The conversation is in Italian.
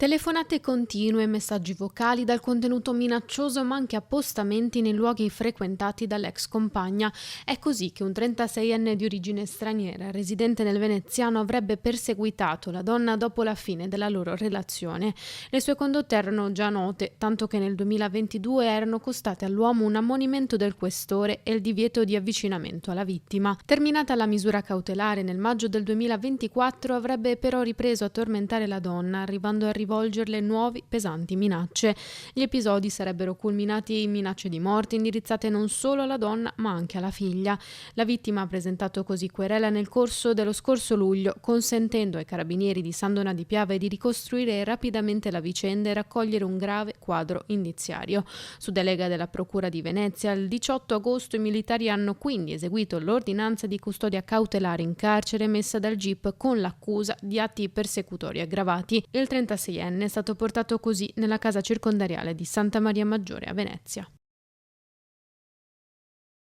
Telefonate continue, messaggi vocali dal contenuto minaccioso ma anche appostamenti nei luoghi frequentati dall'ex compagna. È così che un 36enne di origine straniera, residente nel veneziano, avrebbe perseguitato la donna dopo la fine della loro relazione. Le sue condotte erano già note, tanto che nel 2022 erano costate all'uomo un ammonimento del questore e il divieto di avvicinamento alla vittima. Terminata la misura cautelare nel maggio del 2024, avrebbe però ripreso a tormentare la donna, arrivando a rivolgerle nuovi pesanti minacce. Gli episodi sarebbero culminati in minacce di morte indirizzate non solo alla donna ma anche alla figlia. La vittima ha presentato così querela nel corso dello scorso luglio, consentendo ai carabinieri di San Donà di Piave di ricostruire rapidamente la vicenda e raccogliere un grave quadro indiziario. Su delega della Procura di Venezia, il 18 agosto i militari hanno quindi eseguito l'ordinanza di custodia cautelare in carcere emessa dal GIP con l'accusa di atti persecutori aggravati. Il 36enne è stato portato così nella casa circondariale di Santa Maria Maggiore a Venezia.